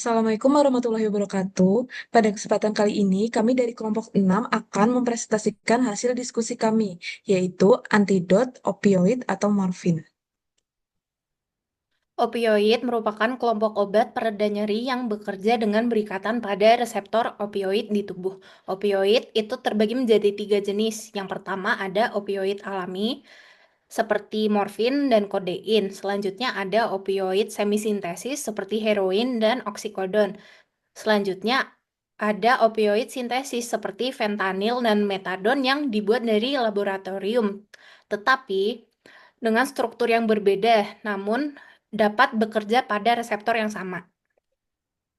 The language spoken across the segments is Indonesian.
Assalamualaikum warahmatullahi wabarakatuh. Pada kesempatan kali ini, kami dari kelompok 6 akan mempresentasikan hasil diskusi kami, yaitu antidot opioid atau morfin. Opioid merupakan kelompok obat pereda nyeri yang bekerja dengan berikatan pada reseptor opioid di tubuh. Opioid itu terbagi menjadi tiga jenis. Yang pertama ada opioid alami, seperti morfin dan kodein. Selanjutnya ada opioid semisintesis seperti heroin dan oksikodon. Selanjutnya ada opioid sintesis seperti fentanyl dan metadon yang dibuat dari laboratorium. Tetapi dengan struktur yang berbeda, namun dapat bekerja pada reseptor yang sama.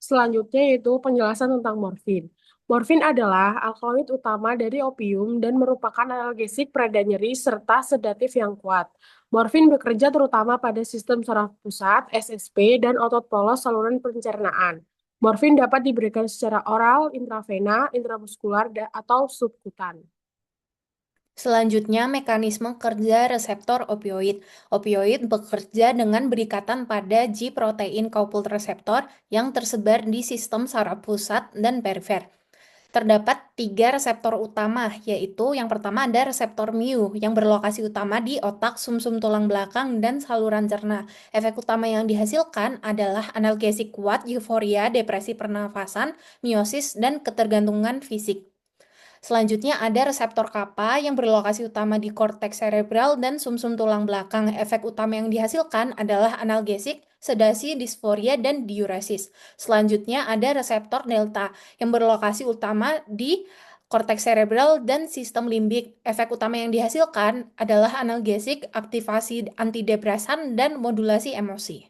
Selanjutnya yaitu penjelasan tentang morfin. Morfin adalah alkaloid utama dari opium dan merupakan analgesik pereda nyeri serta sedatif yang kuat. Morfin bekerja terutama pada sistem saraf pusat, SSP, dan otot polos saluran pencernaan. Morfin dapat diberikan secara oral, intravena, intramuskular, atau subkutan. Selanjutnya, mekanisme kerja reseptor opioid. Opioid bekerja dengan berikatan pada G-protein coupled receptor yang tersebar di sistem saraf pusat dan perifer. Terdapat tiga reseptor utama, yaitu yang pertama ada reseptor mu yang berlokasi utama di otak, sumsum tulang belakang, dan saluran cerna. Efek utama yang dihasilkan adalah analgesik kuat, euforia, depresi pernafasan, miosis, dan ketergantungan fisik. Selanjutnya ada reseptor kappa yang berlokasi utama di korteks serebral dan sumsum tulang belakang. Efek utama yang dihasilkan adalah analgesik, sedasi, disforia, dan diuresis. Selanjutnya ada reseptor delta yang berlokasi utama di korteks serebral dan sistem limbik. Efek utama yang dihasilkan adalah analgesik, aktivasi antidepresan, dan modulasi emosi.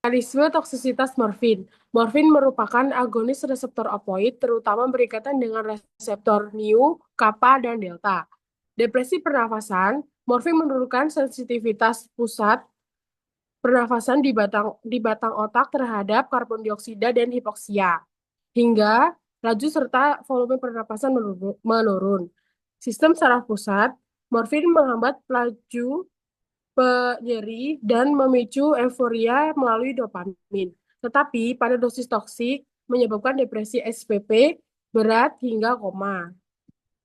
Mekanisme toksisitas morfin. Morfin merupakan agonis reseptor opioid, terutama berikatan dengan reseptor mu, kappa, dan delta. Depresi pernafasan, morfin menurunkan sensitivitas pusat pernafasan di batang otak terhadap karbon dioksida dan hipoksia, hingga laju serta volume pernapasan menurun. Sistem saraf pusat, morfin menghambat laju nyeri dan memicu euforia melalui dopamin. Tetapi pada dosis toksik menyebabkan depresi SPP berat hingga koma.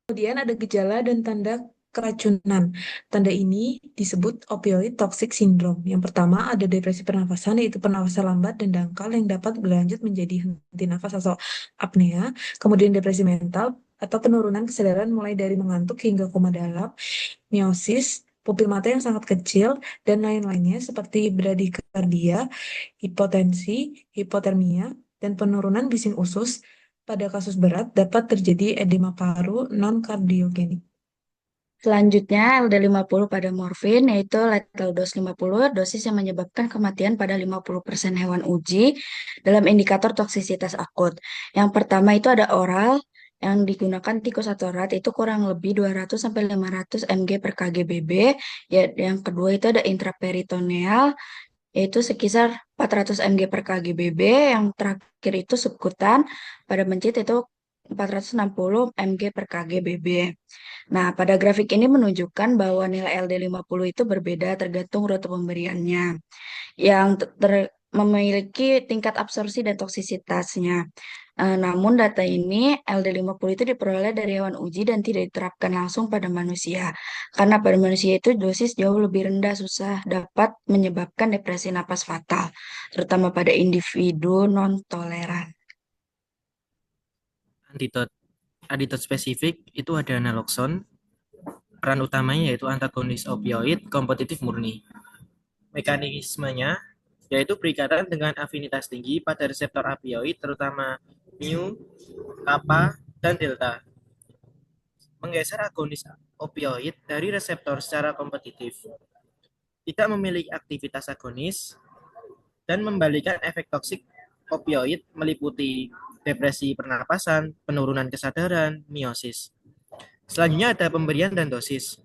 Kemudian ada gejala dan tanda keracunan. Tanda ini disebut opioid toxic syndrome. Yang pertama ada depresi pernafasan, yaitu pernafasan lambat dan dangkal yang dapat berlanjut menjadi henti nafas atau apnea. Kemudian depresi mental atau penurunan kesadaran mulai dari mengantuk hingga koma dalam, miosis, pupil mata yang sangat kecil, dan lain-lainnya seperti bradikardia, hipotensi, hipotermia, dan penurunan bising usus. Pada kasus berat dapat terjadi edema paru non-kardiogenik. Selanjutnya, LD50 pada morfin, yaitu lethal dose 50, dosis yang menyebabkan kematian pada 50% hewan uji dalam indikator toksisitas akut. Yang pertama itu ada oral, yang digunakan tikosatorat itu kurang lebih 200 sampai 500 mg per kgbb. Ya, yang kedua itu ada intraperitoneal, yaitu sekitar 400 mg per kgbb. Yang terakhir itu subkutan, pada mencit itu 460 mg per kgbb. Nah, pada grafik ini menunjukkan bahwa nilai LD50 itu berbeda tergantung rute pemberiannya, yang memiliki tingkat absorpsi dan toksisitasnya. Namun data ini LD50 itu diperoleh dari hewan uji dan tidak diterapkan langsung pada manusia. Karena pada manusia itu dosis jauh lebih rendah susah dapat menyebabkan depresi napas fatal, terutama pada individu non-toleran. Antidot antidot spesifik itu ada naloxone. Peran utamanya yaitu antagonis opioid kompetitif murni. Mekanismenya yaitu berikatan dengan afinitas tinggi pada reseptor opioid terutama mu, kappa, dan delta. Menggeser agonis opioid dari reseptor secara kompetitif. Tidak memiliki aktivitas agonis dan membalikan efek toksik opioid meliputi depresi pernapasan, penurunan kesadaran, miosis. Selanjutnya ada pemberian dan dosis.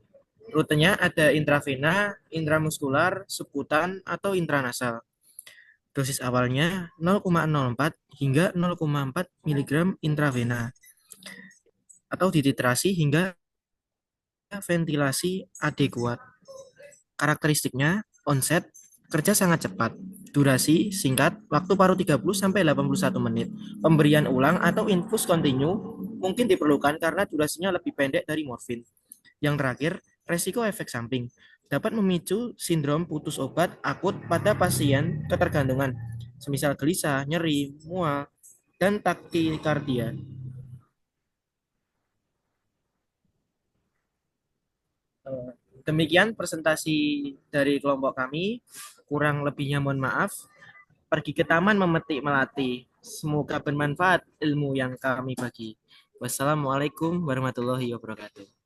Rutenya ada intravena, intramuskular, subkutan, atau intranasal. Dosis awalnya 0,04 hingga 0,4 mg intravena atau dititrasi hingga ventilasi adekuat. Karakteristiknya onset kerja sangat cepat. Durasi singkat, waktu paru 30-81 menit. Pemberian ulang atau infus kontinu mungkin diperlukan karena durasinya lebih pendek dari morfin. Yang terakhir, resiko efek samping dapat memicu sindrom putus obat akut pada pasien ketergantungan, semisal gelisah, nyeri, mual, dan takikardia. Demikian presentasi dari kelompok kami. Kurang lebihnya mohon maaf. Pergi ke taman memetik melati. Semoga bermanfaat ilmu yang kami bagi. Wassalamualaikum warahmatullahi wabarakatuh.